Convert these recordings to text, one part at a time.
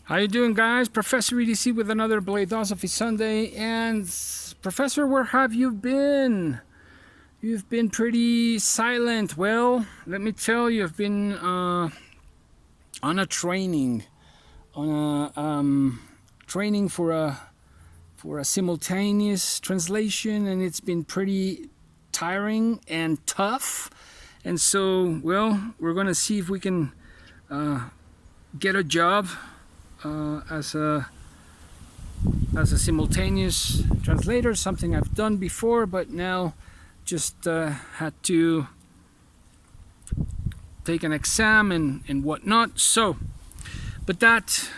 How you doing, guys? Professor EDC with another BLADE-OSOPHY Sunday. And Professor, where have you been? You've been pretty silent. Well, let me tell you, I've been on a training, training for a simultaneous translation, and it's been pretty tiring and tough. And so, well, we're gonna see if we can get a job as a simultaneous translator, something I've done before, but now just had to take an exam and whatnot. So, but that,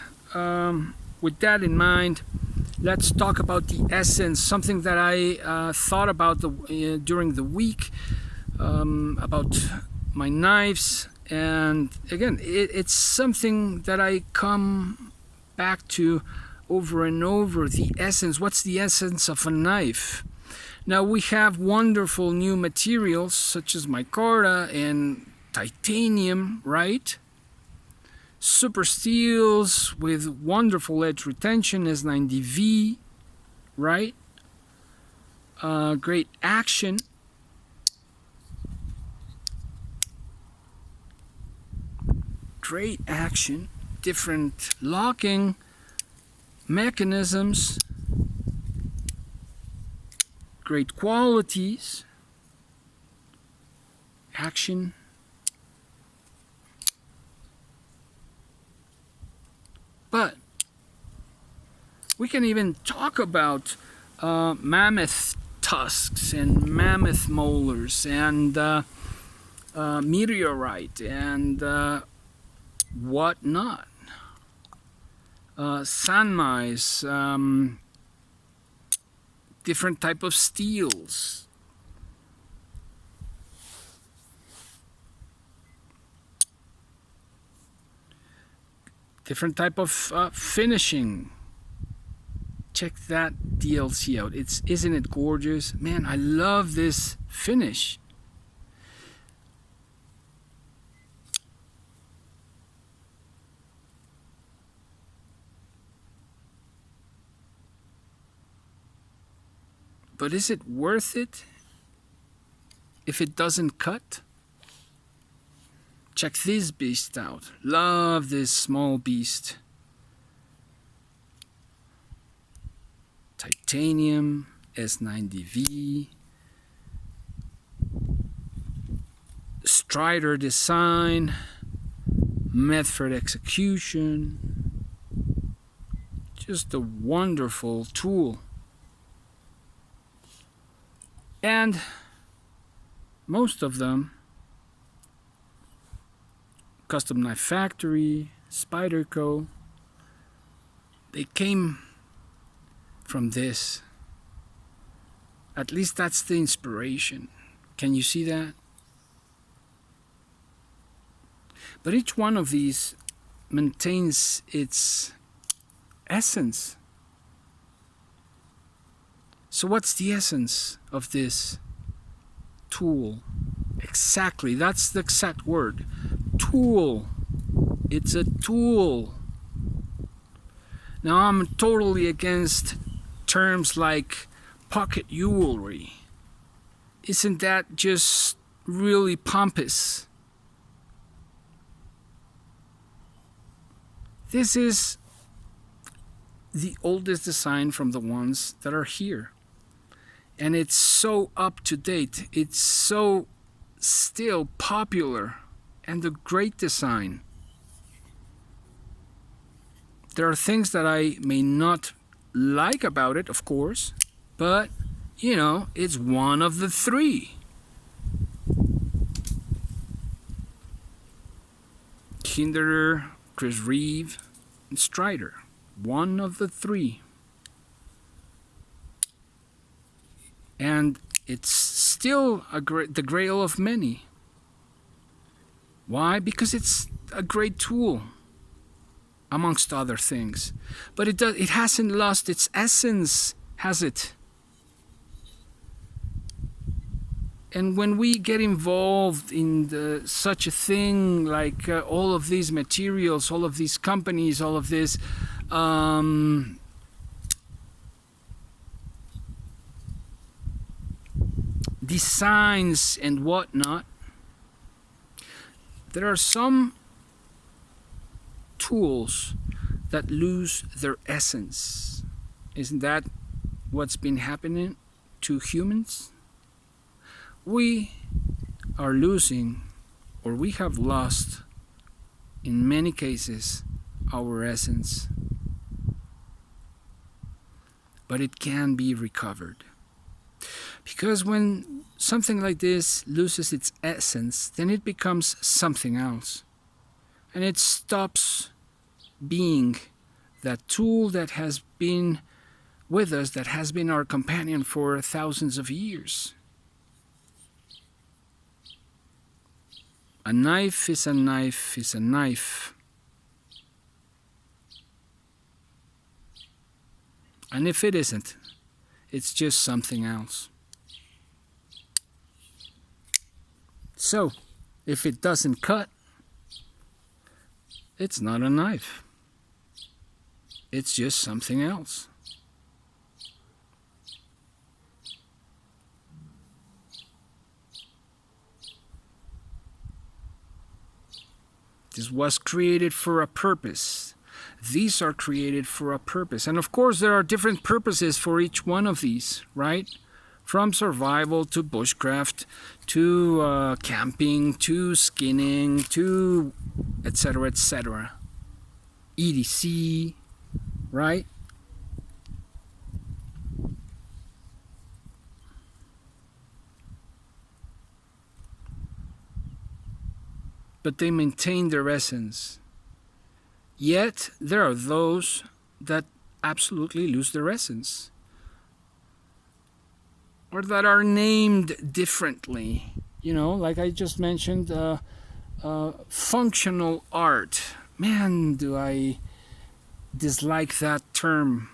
with that in mind, let's talk about the essence, something that I thought about during the week, about my knives. And again, it's something that I come back to over and over, the essence. What's the essence of a knife? Now, we have wonderful new materials such as micarta and titanium, right? Super steels with wonderful edge retention, S90V, right? Great action. Great action, different locking mechanisms, great qualities, action. But we can even talk about mammoth tusks and mammoth molars and meteorite and whatnot. Sanmais, different type of steels. Different type of finishing. Check that DLC out. Isn't it gorgeous? Man, I love this finish. But is it worth it if it doesn't cut? Check this beast out. Love this small beast. Titanium, S90V, Strider design, Medford execution. Just a wonderful tool. And most of them, Custom Knife Factory, Spyderco, they came from this. At least that's the inspiration. Can you see that? But each one of these maintains its essence. So what's the essence of this tool? Exactly, that's the exact word. Tool. It's a tool. Now, I'm totally against terms like pocket jewelry. Isn't that just really pompous? This is the oldest design from the ones that are here. And it's so up to date. It's so still popular and a great design. There are things that I may not like about it, of course, but you know, it's one of the three. Hinderer, Chris Reeve, and Strider. One of the three. And it's still the grail of many. Why? Because it's a great tool, amongst other things. But it hasn't lost its essence, has it? And when we get involved in such a thing like all of these materials, all of these companies, all of this designs and whatnot, there are some tools that lose their essence. Isn't that what's been happening to humans? We are losing, or we have lost, in many cases, our essence. But it can be recovered. Because when something like this loses its essence, then it becomes something else. And it stops being that tool that has been with us, that has been our companion for thousands of years. A knife is a knife is a knife. And if it isn't, it's just something else. So, if it doesn't cut, it's not a knife. It's just something else. This was created for a purpose. These are created for a purpose. And of course, there are different purposes for each one of these, right? From survival to bushcraft to camping to skinning to etc. etc. EDC, right? But they maintain their essence. Yet there are those that absolutely lose their essence, or that are named differently. You know, like I just mentioned, functional art. Man, do I dislike that term,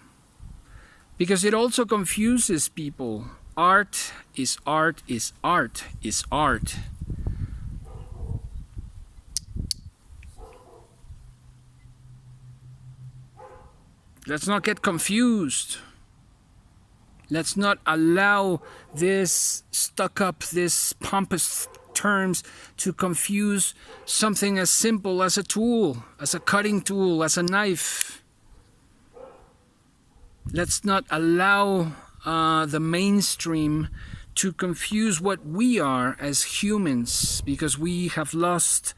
because it also confuses people. Art is art is art is art. Let's not get confused. Let's not allow this stuck up, this pompous terms to confuse something as simple as a tool, as a cutting tool, as a knife. Let's not allow the mainstream to confuse what we are as humans, because we have lost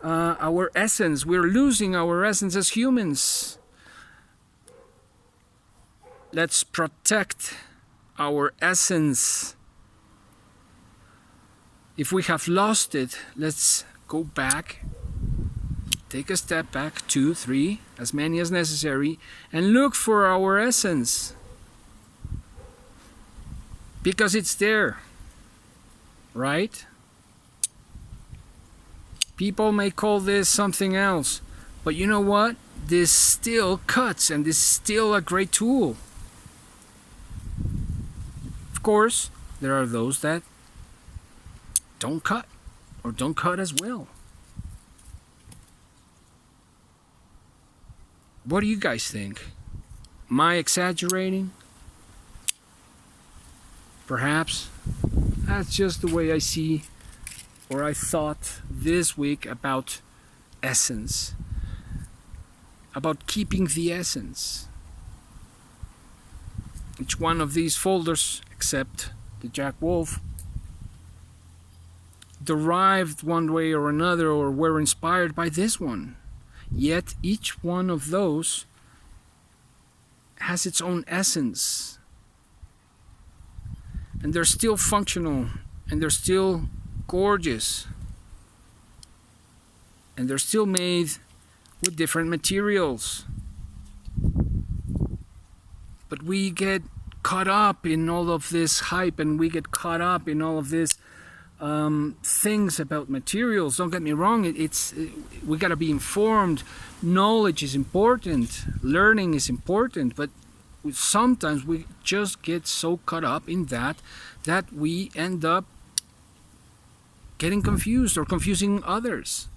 our essence. We're losing our essence as humans. Let's protect our essence. If we have lost it, let's go back, take a step back, 2, 3, as many as necessary, and look for our essence. Because it's there, right? People may call this something else, but you know what? This still cuts, and this is still a great tool. Of course, there are those that don't cut, or don't cut as well. What do you guys think? Am I exaggerating? Perhaps. That's just the way I see, or I thought this week about essence, about keeping the essence. Each one of these folders, except the Jack Wolf, derived one way or another, or were inspired by this one. Yet each one of those has its own essence, and they're still functional, and they're still gorgeous, and they're still made with different materials. But we get caught up in all of this hype, and we get caught up in all of this things about materials. Don't get me wrong, we got to be informed. Knowledge is important, learning is important, but sometimes we just get so caught up in that we end up getting confused or confusing others.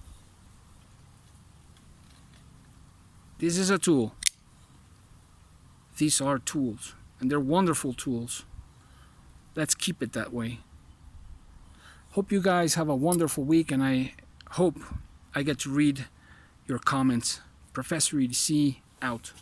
This is a tool. These are tools, and they're wonderful tools. Let's keep it that way. Hope you guys have a wonderful week, and I hope I get to read your comments. Professor EDC out.